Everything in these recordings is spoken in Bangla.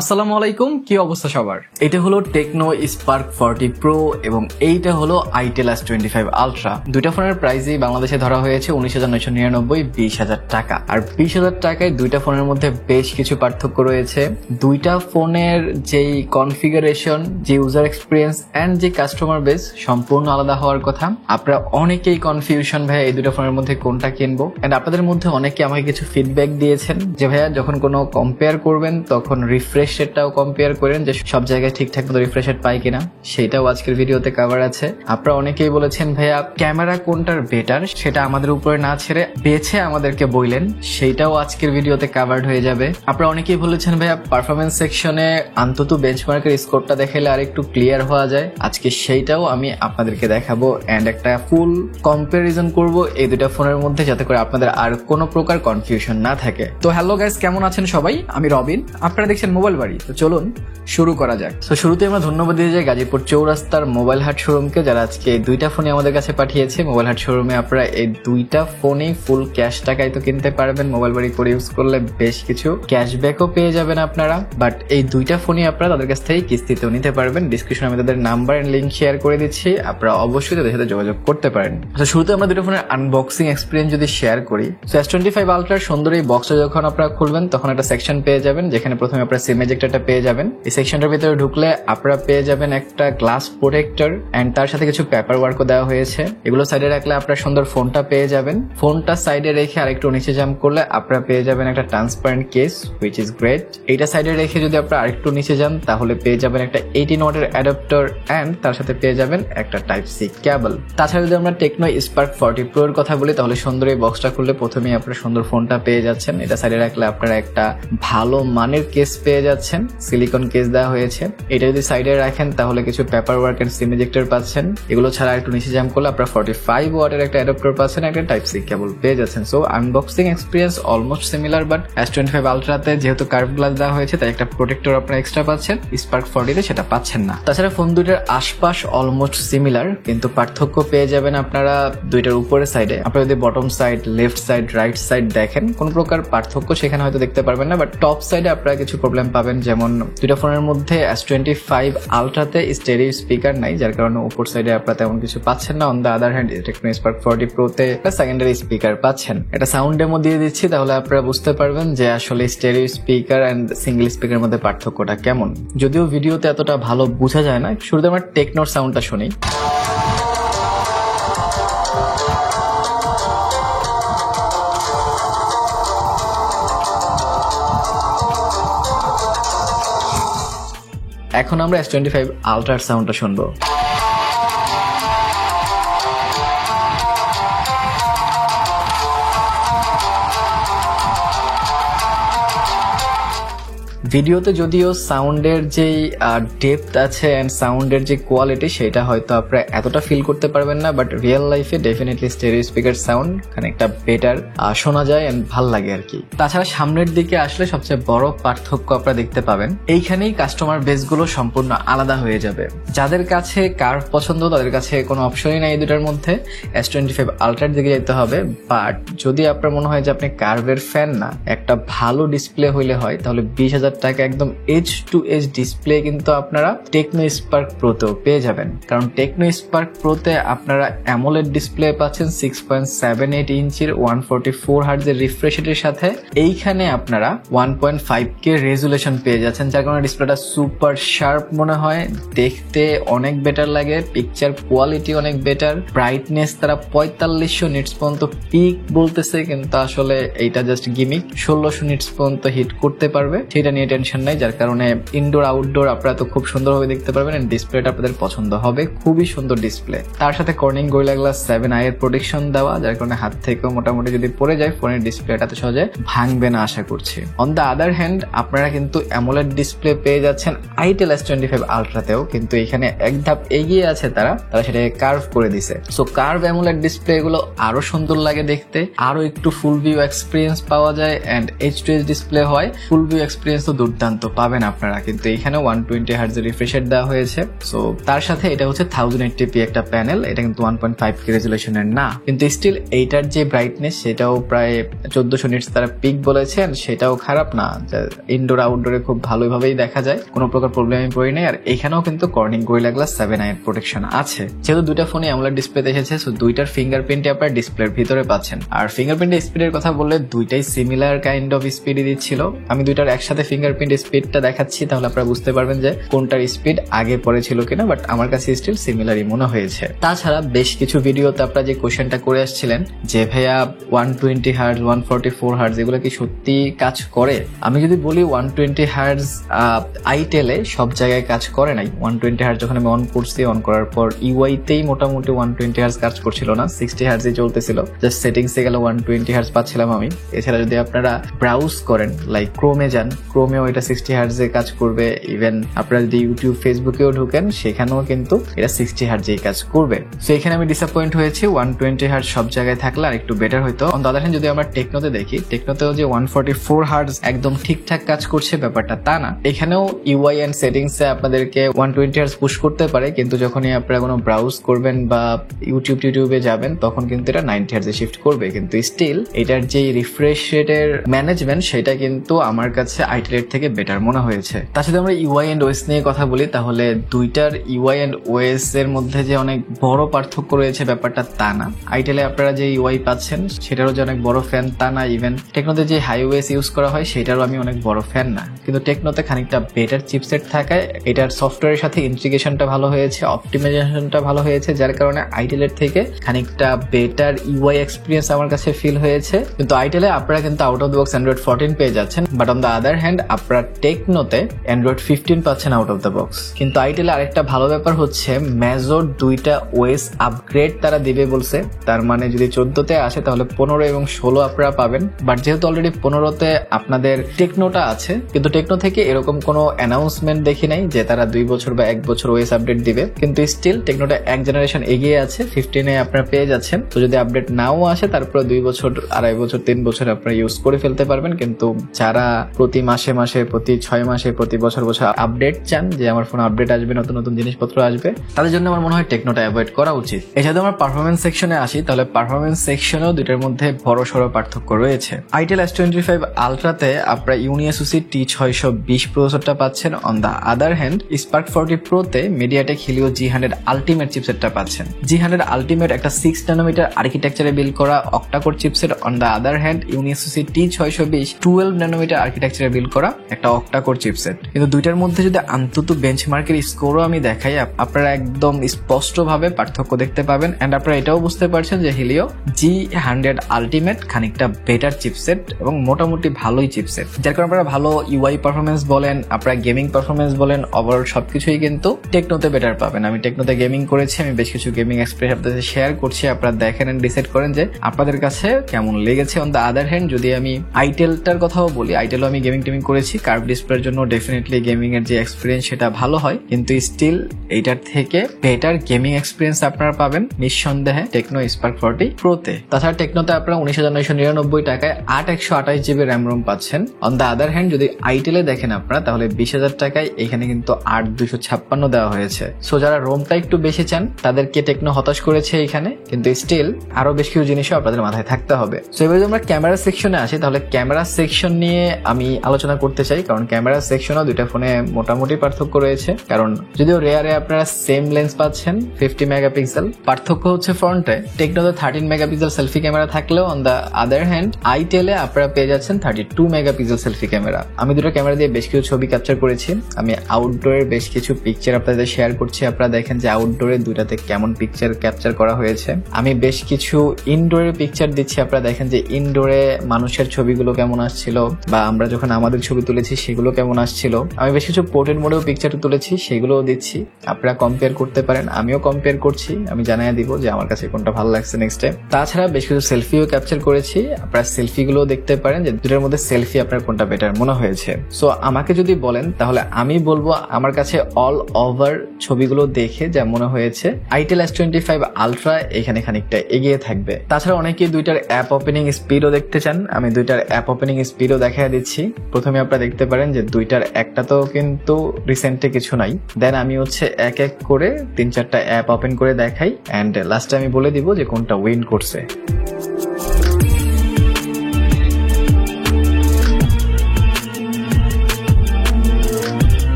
আসসালামু আলাইকুম, কি অবস্থা সবার? এটা হলো টেকনো স্পার্ক 40 প্রো এবং এইটা হলো আইটেল S25 আলট্রা। দুইটা ফোনের প্রাইসই বাংলাদেশে ধরা হয়েছে 19,999, 20,000 টাকা। আর 20,000 টাকায় দুইটা ফোনের মধ্যে বেশ কিছু পার্থক্য রয়েছে। দুইটা ফোনের যেই কনফিগারেশন, যে ইউজার এক্সপিরিয়েন্স এন্ড যে কাস্টমার বেস সম্পূর্ণ আলাদা হওয়ার কথা। আপনারা অনেকেই কনফিউশন ভাইয়া এই দুটো ফোনের মধ্যে কোনটা কিনবো, এন্ড আপনাদের মধ্যে অনেকে আমাকে কিছু ফিডব্যাক দিয়েছেন যে ভাইয়া যখন কোনো কম্পেয়ার করবেন তখন রিফ্রেশ রেটটাও কম্পেয়ার করেন যে সব জায়গায় ঠিকঠাক মতো রিফ্রেশ রেট পাই কিনা, সেটাও আজকের ভিডিওতে কভার আছে। আপনারা অনেকেই বলেছেন ভাইয়া ক্যামেরা কোনটার বেটার সেটা আমাদের উপরে না ছেড়ে বেছে আমাদেরকে বললেন, সেইটাও আজকের ভিডিওতে কভারড হয়ে যাবে। আপনারা অনেকেই বলেছেন ভাইয়া পারফরমেন্স সেকশনে অন্তত বেঞ্চমার্কের স্কোরটা দেখাইলে আর একটু ক্লিয়ার হওয়া যায়, আজকে সেইটাও আমি আপনাদেরকে দেখাবো এন্ড একটা ফুল কম্পারিজন করব এই দুটা ফোনের মধ্যে, যাতে করে আপনাদের আর কোনো প্রকার কনফিউশন না থাকে। তো হ্যালো গাইস, কেমন আছেন সবাই? আমি রবিন, আপনারা দেখছেন মোবাইল বাড়ি। তো চলুন শুরু করা যাক। তো শুরুতে আমরা ধন্যবাদ দিয়ে যাই গাজীপুর চৌরাস্তার মোবাইল হাট শোরুমকে, যারা আজকে এই দুইটা ফোনই আমাদের কাছে পাঠিয়েছে। মোবাইল হাট শোরুমে আপনারা এই দুইটা ফোনেই ফুল ক্যাশ টাকায় তো কিনতে পারবেন, মোবাইল বাড়ি করে ইউজ করলে বেশ কিছু ক্যাশব্যাকও পেয়ে যাবেন আপনারা। বাট এই দুইটা ফোনই আপনারা তাদের কাছ থেকে কিস্তিতেও নিতে পারবেন। ডিসক্রিপশনে আমি তাদের নাম্বার এন্ড লিঙ্ক শেয়ার করে দিচ্ছি, আপনারা অবশ্যই তাদের সাথে যোগাযোগ করতে পারেন। তো শুরুতে আমরা দুটো ফোনের আনবক্সিং এক্সপিরিয়েন্স যদি শেয়ার করি, তো S25 আলট্রার সুন্দর এই বক্সটা যখন আপনারা খুলবেন তখন একটা সেকশন পেয়ে যাবেন, যেখানে প্রথমে আপনারা সিম এজেক্টরটা পেয়ে যাবেন। এই সেকশনটার ভিতরে ঢুকলে আপনারা পেয়ে যাবেন একটা গ্লাস প্রোটেক্টর এন্ড তার সাথে কিছু পেপার ওয়ার্কও দেওয়া হয়েছে। এগুলো সাইডে রাখলে আপনারা সুন্দর ফোনটা পেয়ে যাবেন। ফোনটা সাইডে রেখে আরেকটু নিচে জাম্প করলে আপনারা পেয়ে যাবেন একটা transparent case, which is great. এইটা সাইডে রেখে যদি আপনারা আরেকটু নিচে যান তাহলে পেয়ে যাবেন একটা 18 ওয়াটের অ্যাডাপ্টার এন্ড তার সাথে পেয়ে যাবেন একটা টাইপ সি কেবল। তাছাড়া যদি আমরা টেকনো স্পার্ক 40 প্রো এর কথা বলি, তাহলে সুন্দর এই বক্সটা খুললে প্রথমেই আপনারা সুন্দর ফোনটা পেয়ে যাচ্ছেন। এটা সাইডে রাখলে আপনারা একটা ভালো মানের কেস পেয়ে যাচ্ছেন, সিলিকন কেস দেওয়া হয়েছে। এটা যদি সাইডে রাখেন তাহলে কিছু paper work and SIM ejector পাচ্ছেন। এগুলো ছাড়া একটু নিচে জাম্প করলে আপনারা 45 ওয়াটের একটা অ্যাডাপ্টার পাচ্ছেন, একটা টাইপ সি কেবল পেয়ে যাচ্ছেন। So unboxing experience almost similar, but S25 আলট্রাতে যেহেতু কার্ভ গ্লাস দেওয়া হয়েছে তাই একটা প্রোটেক্টর আপনারা এক্সট্রা পাচ্ছেন, স্পার্ক 40 তে সেটা পাচ্ছেন না। তাছাড়া ফোন দুইটার আশপাশ অলমোস্ট সিমিলার, কিন্তু পার্থক্য পেয়ে যাবেন আপনারা দুইটার উপরের সাইডে। আপনারা যদি bottom side, left side, right side দেখেন, কোন প্রকার পার্থক্য সেখানে হয়তো দেখতে পারবেন না, বাট টপ সাইডে আপনারা কিছু প্রবলেম পাবেন। যেমন দুইটা ফোনের মধ্যে S25 আলট্রাতে স্টেরিও স্পিকার নাই, যার কারণে উপর সাইডে আপনারা তেমন কিছু পাচ্ছেন না। On the other hand Tecno Spark 40 প্রোতে সেকেন্ডারি স্পিকার পাচ্ছেন। এটা সাউন্ড ডেমো দিয়ে দিচ্ছি, তাহলে আপনারা বুঝতে পারবেন যে আসলে স্টেরিও স্পিকার এন্ড সিঙ্গেল স্পিকারের মধ্যে পার্থক্যটা কেমন। যদিও ভিডিওতে এতটা ভালো বোঝা যায় না, শুরুতে আমরা টেকনোর সাউন্ডটা শুনি। এখন আমরা S25 আলট্রার সাউন্ডটা শুনবো। ভিডিওতে যদিও সাউন্ডের যে ডেপথ আছে এন্ড সাউন্ডের যে কোয়ালিটি সেটা হয়তো আপনারা এতটা ফিল করতে পারবেন না, বাট রিয়েল লাইফে ডেফিনেটলি স্টেরিও স্পিকার সাউন্ড খানিকটা বেটার শোনা যায় এন্ড ভাল লাগে আর কি। তাছাড়া সামনের দিকে আসলে সবচেয়ে বড় পার্থক্য আপনারা দেখতে পাবেন, এইখানেই কাস্টমার বেস গুলো সম্পূর্ণ আলাদা হয়ে যাবে। যাদের কাছে কার্ভ পছন্দ তাদের কাছে কোনো অপশনই নাই এই দুটার মধ্যে, S25 আলট্রার দিকে যেতে হবে। বাট যদি আপনার মনে হয় যে আপনি কার্ভের ফ্যান না, একটা ভালো ডিসপ্লে হইলে হয়, তাহলে 20,000 টাকা একদম এজ টু এজ ডিসপ্লে কিন্তু আপনারা টেকনো স্পার্ক প্রোতেও পেয়ে যাবেন। কারণ টেকনো স্পার্ক প্রোতে আপনারা অ্যামোলেড ডিসপ্লে পাচ্ছেন 6.78 ইঞ্চির 144 হার্টজের রিফ্রেশ রেটের সাথে। এইখানে আপনারা 1.5K রেজুলেশন পেয়ে যাচ্ছেন, যার কারণে ডিসপ্লেটা সুপার শার্প মনে হয়, দেখতে অনেক বেটার লাগে, পিকচার কোয়ালিটি অনেক বেটার। ব্রাইটনেস তারা 4500 নিটস পর্যন্ত পিক বলতেছে, কিন্তু আসলে এইটা জাস্ট গিমিক। 1600 নিটস পর্যন্ত হিট করতে পারবে, সেটা নিয়ে টেনশন নাই, যার কারণে ইনডোর আউটডোর আপনারা তো খুব সুন্দরভাবে দেখতে পারবেন এন্ড ডিসপ্লেটা আপনাদের পছন্দ হবে, খুবই সুন্দর ডিসপ্লে। তার সাথে কর্নিং গোরিলা গ্লাস 7i এর প্রোটেকশন দেওয়া, যার কারণে হাত থেকেও মোটামুটি যদি পড়ে যায় ফোনের ডিসপ্লেটা তো সহজে ভাঙবে না আশা করছি। অন দ্য আদার হ্যান্ড আপনারা কিন্তু অ্যামোলেড ডিসপ্লে পেয়ে যাচ্ছেন আইটেল S25 আলট্রাতেও, কিন্তু এখানে এক ধাপ এগিয়ে আছে তারা সেটাকে কার্ভ করে দিছে। সো কার্ভ অ্যামোলেড ডিসপ্লে গুলো আরো সুন্দর লাগে দেখতে, আরো একটু ফুল ভিউ এক্সপিরিয়েন্স পাওয়া যায় এন্ড H2H ডিসপ্লে হয়। ফুল ভিউ এক্সপিরিয়েন্স তো দুর্দান্ত পাবেন আপনারা, কিন্তু এখানে 120 হার্জ রিফ্রেশ রেট দেওয়া হয়েছে। সো তার সাথে এটা হচ্ছে 1080p একটা প্যানেল, এটা কিন্তু 1.5K রেজুলেশনের না, কিন্তু স্টিল এইটার যে ব্রাইটনেস সেটাও প্রায় 1400 নিটস তারা পিক বলেছেন, সেটাও খারাপ না, ইনডোর আউটডোরে খুব ভালোভাবেই দেখা যায়, কোনো প্রকার প্রবলেমে পড়ে নেই। আর এখানেও কিন্তু কর্নিং গরিলা গ্লাস 7i এর প্রোটেকশন আছে। যেহেতু দুইটা ফোনে অ্যামোলেড ডিসপ্লেতে এসেছে, সো দুইটার ফিঙ্গারপ্রিন্টে আপনার ডিসপ্লের ভিতরে পাচ্ছেন। আর ফিঙ্গারপ্রিন্ট স্পিডের কথা বললে দুইটাই সিমিলার কাইন্ড অফ স্পিডই দিচ্ছিল। আমি দুইটার একসাথে ফিঙ্গারপ্রিন্ট স্পিডটা দেখাচ্ছি, তাহলে আপনারা বুঝতে পারবেন যে কোনটার স্পিড আগে পরে ছিল কিনা, বাট আমার কাছে স্টিল সিমিলারই মনে হয়েছে। তাছাড়া বেশ কিছু ভিডিওতে আপনারা যে কোয়েশ্চেনটা করে আসছিলেন যে ভাইয়া 120 হার্জ 144 হার্জ এগুলো কি সত্যি কাজ করে, আমি যদি বলি 120 হার্জ আইটেলে সব জায়গায় কাজ করে নাই। 120 হার্জ যখন আমি অন করছি, অন করার পর ইউআইতেই মোটামুটি 120 হার্জ কাজ করছিল না, 60 হার্জে চলতেছিল। জাস্ট সেটিংসে গেলে 120 হার্জ পাচ্ছিলাম আমি। এছাড়া যদি আপনারা ব্রাউজ করেন, লাইক ক্রোমে যান, ক্রোমেও এটা 60 হার্জে কাজ করবে। ইভেন আপনারা যদি ইউটিউব ফেসবুকেও ঢুকেন, সেখানেও কিন্তু এটা 60 হার্জেই কাজ করবে। সো এখানে আমি ডিসঅ্যাপয়েন্ট হয়েছি, 120 হার্জ সব জায়গায় থাকলে আর একটু বেটার হইতো। অন দ্য আদার হ্যান্ড যদি আমরা টেকনোতে দেখি, টেকনোতেও যে 144 হার্জ একদম ঠিকঠাক কাজ করছে ব্যাপারটা তা না। এখানেও ইউআই এন্ড সেটিংসে আপনাদেরকে 120 হার্জ পুশ করতে পারে, কিন্তু যখনই আপনারা কোনো ব্রাউজ করবেন বা ইউটিউবে যাবেন, তখন কিন্তু এটা 90 হার্জে শিফট করবে। কিন্তু স্টিল এটার যে রিফ্রেশ রেটের ম্যানেজমেন্ট, সেটা কিন্তু আমার কাছে আইটেলের থেকে বেটার মনে হয়েছে। তার সাথে আমরা ইউআই এন্ড ওএস নিয়ে কথা বলি, তাহলে দুইটার ইউআই এন্ড ওএস এর মধ্যে যে অনেক বড় পার্থক্য রয়েছে ব্যাপারটা তা না। আইটেলে আপনারা যে ইউআই পাচ্ছেন সেটারও যে অনেক বড় ফ্যান তা না। ইভেন টেকনোতে যে হাইওয়েস ইউজ করা হয় সেটারও আমি অনেক বড় ফ্যান না, কিন্তু টেকনোতে খানিকটা বেটার চিপসেট থাকায় এটার সফটওয়্যারের সাথে ইন্টিগ্রেশনটা ভালো হয়েছে, অপটিমাইজেশনটা ভালো হয়েছে, যার কারণে আইটেলের থেকে খানিকটা বেটার ইউআই এক্সপিরিয়েন্স আমার কাছে ফিল হয়েছে। কিন্তু আইটেলে আপনারা কিন্তু out of the box Android 14 পেয়ে যাচ্ছেন, but on the other hand আপনারা টেকনোতে অ্যান্ড্রয়েড 15 পাচ্ছেন আউট অফ দ্য বক্স। কিন্তু আইটেলে আরেকটা ভালো ব্যাপার হচ্ছে মেজর দুইটা ওএস আপগ্রেড তারা দিবে বলছে, তার মানে যদি 14তে আসে তাহলে 15 এবং 16 আপনারা পাবেন। বাট যেহেতু অলরেডি 15তে আপনাদের টেকনোটা আছে, কিন্তু টেকনো থেকে এরকম কোনো অ্যানাউন্সমেন্ট দেখি নাই যে তারা 2 বছর বা 1 বছর ওএস আপডেট দিবে। কিন্তু স্টিল টেকনোটা এক জেনারেশন এগিয়ে আছে, 15-এ আপনারা পেয়ে যাচ্ছেন। তো যদি আপডেট নাও আসে, তারপরে 2 বছর, 2.5 বছর, 3 বছর আপনারা ইউজ করে ফেলতে পারবেন। কিন্তু যারা প্রতি মাসে মাসে, প্রতি 6 মাসে, প্রতি বছর বছর আপডেট চান, যে আমার ফোন আপডেট আসবে, নতুন নতুন জিনিসপত্র আসবে, তাদের জন্য আমার মনে হয় টেকনোটা অ্যাভয়েড করা উচিত। এছাড়া আমরা পারফরমেন্স সেকশনে আসি, তাহলে পারফরমেন্স সেকশনেও দুইটার মধ্যে বড় সড় পার্থক্য রয়েছে। আইটেল S25 আলট্রাতে আপনারা ইউনিএসওসি T620 প্রসেসরটা পাচ্ছেন। On the other hand Spark 40 প্রোতে মিডিয়াটেক হিলিও G100 আলটিমেট চিপসেটটা পাচ্ছেন। G100 আলটিমেট একটা 6 ন্যানোমিটার আর্কিটেকচারে বিল্ড করা octacore chipset. On the other hand UNISOC T620 12 nanometre আর্কিটেকচারে বিল্ড করা একটা অক্টাকোর চিপসেট। কিন্তু দুইটার মধ্যে যদি আন্তত বেঞ্চমার্কের স্কোরও আমি দেখাই, আপনারা একদম স্পষ্টভাবে পার্থক্য দেখতে পাবেন। এন্ড আপনারা এটাও বুঝতে পারছেন যে হিলিও G100 আলটিমেট খানিকটা বেটার চিপসেট এবং মোটামুটি ভালোই চিপসেট, যার কারণে আপনারা ভালো ইউআই পারফরমেন্স বলেন, আপনারা গেমিং পারফরমেন্স বলেন, ওভারঅল সবকিছুই কিন্তু টেকনোতে বেটার পাবেন। আমি টেকনোতে গেমিং করেছি, আমি বেশ কিছু গেমিং এক্সপিরিয়েন্স আপনাদের শেয়ার করছি, আপনারা দেখেন এন্ড ডিসাইড করেন যে আপনাদের কাছে কেমন লেগেছে। অন দ্য আদার হ্যান্ড যদি আমি আইটেলটার কথাও বলি, আইটেলও আমি গেমিং টেমিং করেছি, কার্ভ ডিসপ্লের জন্য ডেফিনেটলি গেমিং এর যে এক্সপিরিয়েন্স সেটা ভালো হয়, কিন্তু স্টিল এইটার থেকে বেটার গেমিং এক্সপিরিয়েন্স আপনারা পাবেন নিঃসন্দেহে টেকনো স্পার্ক 40 প্রোতে। তাছাড়া টেকনোতে আপনারা 19,999 টাকায় 8/128 র্যাম রোম পাচ্ছেন। অন দ্য আদার হ্যান্ড যদি আইটেলে দেখেন আপনারা, তাহলে 20,000 টাকায় এখানে কিন্তু 8/256 দেওয়া হয়েছে। সো যারা রোমটা একটু বেশি চান তাদেরকে টেকনো হতাশ করেছে এখানে, কিন্তু স্টিল আরো বেশ কিছু জিনিসও আপনাদের মাথায় থাকতে হবে। সো এবার যদি আমরা ক্যামেরা সেকশনে আসি, তাহলে ক্যামেরা সেকশন নিয়ে আমি আলোচনা করতে চাই, কারণ ক্যামেরা সেকশনও দুইটা ফোনে মোটামুটি পার্থক্য রয়েছে। কারণ যদিও রেয়ারে আপনারা সেম লেন্স পাচ্ছেন 50 মেগাপিক্সেল, পার্থক্য হচ্ছে ফ্রন্টে টেকনোতে 13 মেগাপিক্সেল সেলফি ক্যামেরা থাকলেও অন দ্য আদার হ্যান্ড আইটেলে আপনারা পেয়ে যাচ্ছেন 32 মেগাপিক্সেল সেলফি ক্যামেরা। আমি দুটো ক্যামেরা দিয়ে বেশ কিছু ছবি ক্যাপচার করেছি, আমি আউটডোরের বেশ কিছু পিকচার আপনাদের শেয়ার করছি। আপনারা দেখেন যে আউটডোরে দুইটাতে কেমন পিকচার ক্যাপচার করা হয়েছে। আমি বেশ কিছু ইনডোরের পিকচার দিচ্ছি, আপনারা দেখেন যে ইনডোরে মানুষের ছবিগুলো কেমন আসছিল, বা আমরা যখন আমাদের ছবি তুলেছি সেগুলো কেমন আসছিল। আমি বেশ কিছু পোর্ট্রেট মোডেও পিকচার তুলেছি, সেগুলোও দিচ্ছি, আপনারা কম্পেয়ার করতে পারেন, আমিও কম্পেয়ার করছি, আমি জানাই দিব যে আমার কাছে কোনটা ভালো লাগছে নেক্সট টাইম। তাছাড়া বেশ কিছু সেলফিও ক্যাপচার করেছি, আপনারা সেলফিগুলো দেখতে পারেন যে দুটোর মধ্যে সেলফি আপনার কোনটা বেটার মনে হয়েছে। সো আমাকে যদি বলেন, তাহলে আমি বলবো আমার কাছে অল ওভার ছবিগুলো দেখে যা মনে হয়েছে আইটেল S25 আলট্রা এখানে খানিকটা এগিয়ে থাকবে। তাছাড়া অনেকেই দুইটার অ্যাপ ওপেনিং স্পিডও দেখতে চান, আমি দুইটার অ্যাপ ওপেনিং স্পিডও দেখাই দিচ্ছি। প্রথমে প্রথমে আপনারা দেখতে পারেন যে দুইটার একটা তো কিন্তু রিসেন্টে কিছু নাই। দেন আমি হচ্ছে এক এক করে 3-4টা অ্যাপ ওপেন করে দেখাই অ্যান্ড লাস্টে আমি বলে দিব যে কোনটা উইন করছে।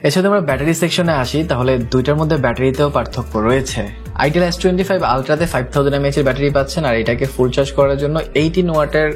এর সাথে আমরা ব্যাটারি সেকশনে আসি, তাহলে দুইটার মধ্যে ব্যাটারিতেও পার্থক্য রয়েছে। আইটেল S25 আলট্রাতে 5000 mAh এর ব্যাটারি পাচ্ছেন, আর এটাকে ফুল চার্জ করার জন্য 18 ওয়াটের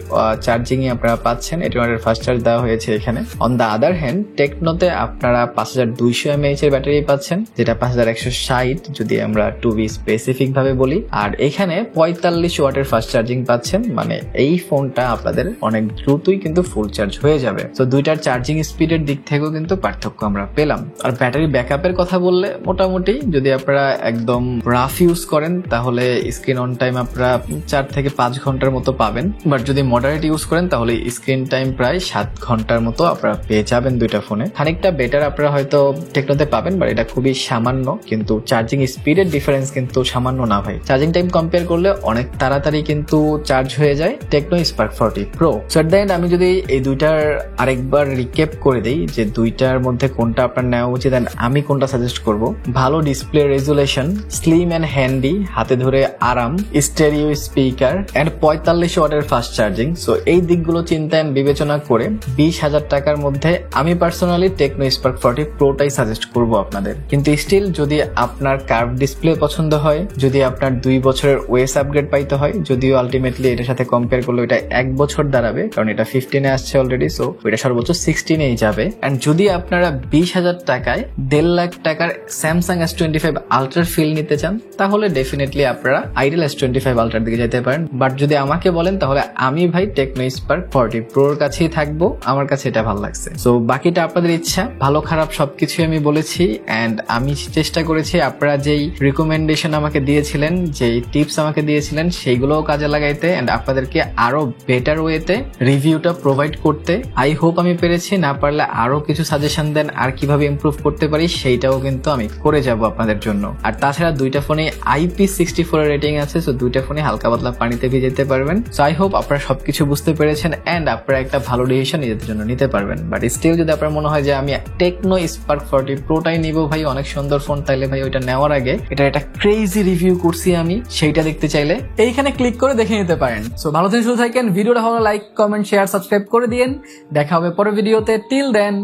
চার্জিংই আপনারা পাচ্ছেন। 18 ওয়াটের ফাস্ট চার্জ দেওয়া হয়েছে এখানে। অন দ্য আদার হ্যান্ড টেকনোতে আপনারা 5200 mAh এর ব্যাটারি পাচ্ছেন, যেটা 5160 যদি আমরা 2B স্পেসিফিক ভাবে বলি। আর এখানে 45 ওয়াটের ফাস্ট চার্জিং পাচ্ছেন, মানে এই ফোনটা আপনাদের অনেক দ্রুতই কিন্তু ফুল চার্জ হয়ে যাবে। তো দুইটার চার্জিং স্পিডের দিক থেকেও কিন্তু পার্থক্য আমরা পেলাম। আর ব্যাটারি ব্যাকআপের কথা বললে মোটামুটি যদি আপনারা একদম রাফ ইউজ করেন তাহলে স্ক্রিন অন টাইম আপনারা 4 থেকে 5 ঘন্টার মতো পাবেন। বাট যদি মডারেট ইউজ করেন তাহলে স্ক্রিন টাইম প্রায় 7 ঘন্টার মতো আপনারা পেয়ে যাবেন দুইটা ফোনে। খানিকটা বেটার আপনারা হয়তো টেকনোতে পাবেন, বাট এটা খুবই সামান্য, কিন্তু চার্জিং স্পিডের ডিফারেন্স কিন্তু সামান্য না ভাই। চার্জিং টাইম কম্পেয়ার করলে অনেক তাড়াতাড়ি কিন্তু চার্জ হয়ে যায় techno Spark 40 pro. So at the end আমি যদি এই দুইটার আরেকবার রিক্যাপ করে দিই যে দুইটার মধ্যে কোনটা আপনার নেওয়া উচিত এন্ড আমি কোনটা সাজেস্ট করব। ভালো display resolution, slim and handy, হাতে ধরে আরাম, স্টেরিও স্পিকার এন্ড 45 ওয়াটের ফাস্ট চার্জিং। সো এই দিকগুলো চিন্তা এন্ড বিবেচনা করে 20,000 টাকার মধ্যে আমি পার্সোনালি টেকনো স্পার্ক 40 প্রোটাই সাজেস্ট করব আপনাদের। কিন্তু স্টিল যদি আপনার কার্ভ ডিসপ্লে পছন্দ হয়, যদি আপনার 2 বছরের ওএস আপগ্রেড পাইতে হয়, যদিও আলটিমেটলি এটার সাথে কম্পেয়ার করলে এটা 1 বছর দাঁড়াবে, কারণ এটা 15 এ আসছে অলরেডি, সো এটা সর্বোচ্চ 16 যাবে। এন্ড যদি আপনারা 20,000 টাকায় 1.5 লাখ টাকার স্যামসাং S25 আলট্রার ফিল নিতে চান তাহলে ডেফিনেটলি আপনারা আইটেল S25 আলট্রার দিকে যেতে পারেন। বাট যদি আমাকে বলেন তাহলে আমি ভাই টেকনো স্পার্ক 40 প্রোর কাছেই থাকবো, আমার কাছে এটা ভালো লাগছে। সো বাকিটা আপনাদের ইচ্ছা, ভালো খারাপ সবকিছুই আমি বলেছি এন্ড আমি চেষ্টা করেছি আপনারা যেই রিকমেন্ডেশন আমাকে দিয়েছিলেন, যেই টিপস আমাকে দিয়েছিলেন সেইগুলোও কাজে লাগাইতে এন্ড আপনাদেরকে আরো বেটার ওয়েতে রিভিউটা প্রোভাইড করতে। আই হোপ আমি পেরেছি, না পারলে আরো কিছু সাজেশন দেন আর কিভাবে ইমপ্রুভ করতে পারি সেইটাও কিন্তু আমি করে যাব আপনাদের জন্য। আর তাছাড়া দুইটা ফোনে IP64 এর রেটিং আছে, সো দুইটা ফোনে হালকা পাতলা পানিতে ভিজাতে পারবেন। সো আই হোপ আপনারা সবকিছু বুঝতে পেরেছেন এন্ড আপনারা একটা ভালো ডিসিশন নিজেদের জন্য নিতে পারবেন। বাট স্টিল যদি আপনার মনে হয় যে আমি টেকনো স্পার্ক 40 প্রোটাই নিব ভাই, অনেক সুন্দর ফোন, তাইলে ভাই ওইটা নেওয়ার আগে এটা একটা ক্রেজি রিভিউ করছি আমি, সেইটা দেখতে চাইলে এইখানে ক্লিক করে দেখে নিতে পারেন। সো ভালো দিন শুরু থাকেন, ভিডিওটা ভালো লাইক কমেন্ট শেয়ার সাবস্ক্রাইব করে দিয়েন। দেখা হবে পরের ভিডিওতে। টিল দেন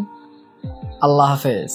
আল্লাহ হাফেজ।